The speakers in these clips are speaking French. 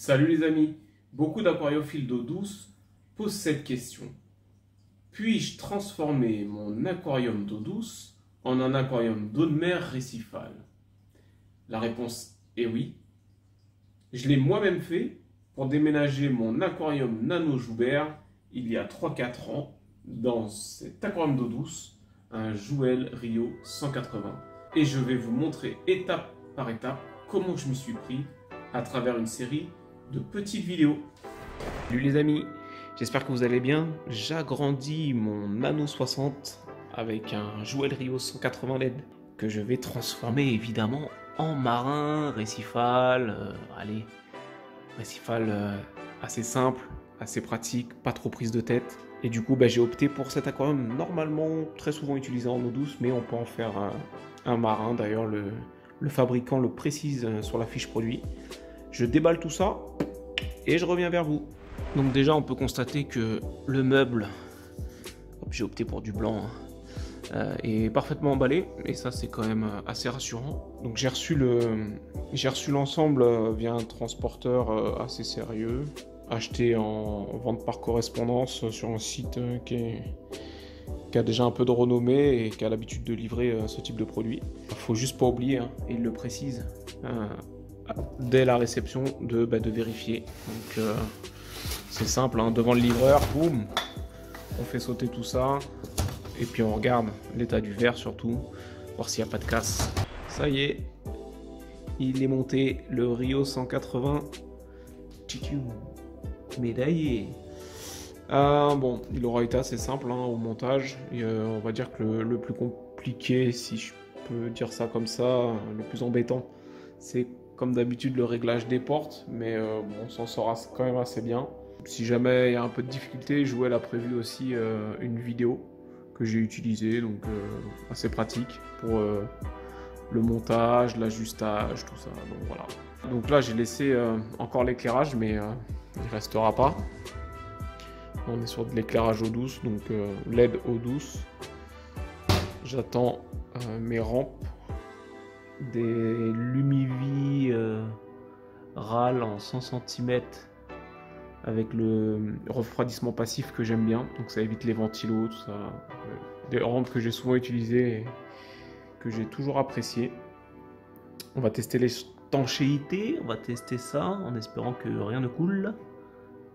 Salut les amis, beaucoup d'aquariophiles d'eau douce posent cette question. Puis-je transformer mon aquarium d'eau douce en un aquarium d'eau de mer récifale? La réponse est oui. Je l'ai moi-même fait pour déménager mon aquarium Nano Joubert il y a 3-4 ans dans cet aquarium d'eau douce, un Jouel Rio 180. Et je vais vous montrer étape par étape comment je m'y suis pris à travers une série de petites vidéos. Salut les amis, j'espère que vous allez bien. J'agrandis mon Nano 60 avec un Jouel Rio 180 LED que je vais transformer évidemment en marin récifal. Récifal assez simple, assez pratique, pas trop prise de tête. Et du coup, j'ai opté pour cet aquarium normalement très souvent utilisé en eau douce, mais on peut en faire un marin. D'ailleurs, le fabricant le précise sur la fiche produit. Je déballe tout ça et je reviens vers vous. Donc déjà, on peut constater que le meuble, j'ai opté pour du blanc, est parfaitement emballé. Et ça, c'est quand même assez rassurant. Donc j'ai reçu l'ensemble via un transporteur assez sérieux, acheté en vente par correspondance sur un site qui a déjà un peu de renommée et qui a l'habitude de livrer ce type de produit. Il faut juste pas oublier, et il le précise, dès la réception de vérifier. Donc c'est simple, devant le livreur, boum, on fait sauter tout ça et puis on regarde l'état du verre surtout, voir s'il n'y a pas de casse. Ça y est, il est monté, le Rio 180 médaillé. Bon, il aura été assez simple au montage. Et, on va dire que le plus compliqué, si je peux dire ça comme ça, le plus embêtant, c'est comme d'habitude le réglage des portes, mais bon, on s'en sort quand même assez bien. Si jamais il y a un peu de difficulté, Jouel a prévu aussi une vidéo que j'ai utilisée, donc assez pratique pour le montage, l'ajustage, tout ça. Donc voilà. Donc là, j'ai laissé encore l'éclairage, mais il restera pas. On est sur de l'éclairage eau douce, donc LED eau douce. J'attends mes rampes, des Lumivi RAL en 100 cm avec le refroidissement passif que j'aime bien, donc ça évite les ventilos, tout ça. Des rampes que j'ai souvent utilisées et que j'ai toujours appréciées. On va tester l'étanchéité, on va tester ça en espérant que rien ne coule.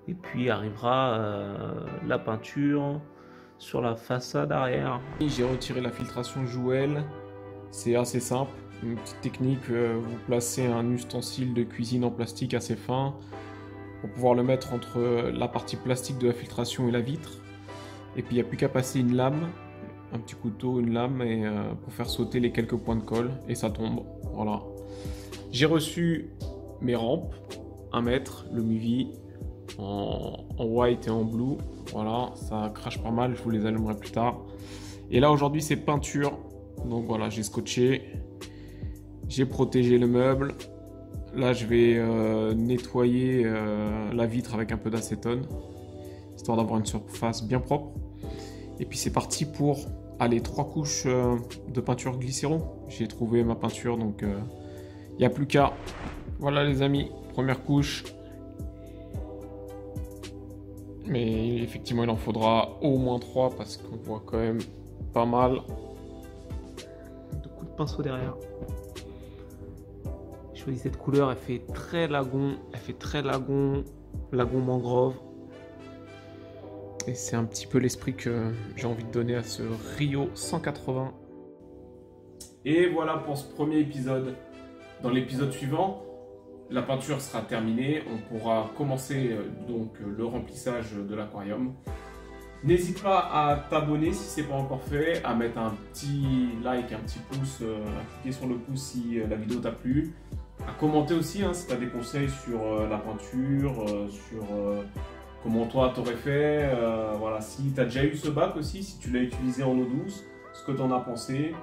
Et puis arrivera la peinture sur la façade arrière. J'ai retiré la filtration Jouel, c'est assez simple. Une petite technique, vous placez un ustensile de cuisine en plastique assez fin pour pouvoir le mettre entre la partie plastique de la filtration et la vitre. Et puis il n'y a plus qu'à passer une lame, un petit couteau, une lame, et pour faire sauter les quelques points de colle, et ça tombe. Voilà. J'ai reçu mes rampes, 1 mètre, le Lumivi, en white et en blue. Voilà, ça crache pas mal, je vous les allumerai plus tard. Et là aujourd'hui c'est peinture. Donc voilà, j'ai scotché, j'ai protégé le meuble. Là je vais nettoyer la vitre avec un peu d'acétone, histoire d'avoir une surface bien propre. Et puis c'est parti pour 3 couches de peinture glycéron. J'ai trouvé ma peinture, donc il n'y a plus qu'à. Voilà les amis, première couche. Mais effectivement, il en faudra au moins 3 parce qu'on voit quand même pas mal de coups de pinceau derrière. J'ai choisi cette couleur, elle fait très lagon, lagon mangrove. Et c'est un petit peu l'esprit que j'ai envie de donner à ce Rio 180. Et voilà pour ce premier épisode. Dans l'épisode suivant, la peinture sera terminée, on pourra commencer donc le remplissage de l'aquarium. N'hésite pas à t'abonner si ce n'est pas encore fait, à mettre un petit like, un petit pouce, à cliquer sur le pouce si la vidéo t'a plu, à commenter aussi si tu as des conseils sur la peinture, sur comment toi t'aurais fait, voilà, si tu as déjà eu ce bac aussi, si tu l'as utilisé en eau douce, ce que tu en as pensé.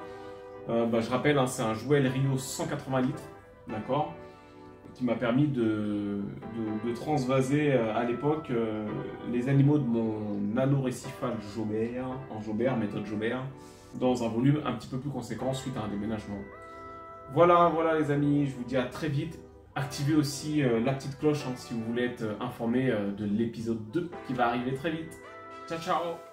Je rappelle, c'est un Jouel Rio 180 litres, d'accord, qui m'a permis de transvaser à l'époque les animaux de mon Nano récifal Joubert, en Joubert, méthode Joubert, dans un volume un petit peu plus conséquent suite à un déménagement. Voilà les amis, je vous dis à très vite. Activez aussi la petite cloche hein, si vous voulez être informé de l'épisode 2 qui va arriver très vite. Ciao ciao.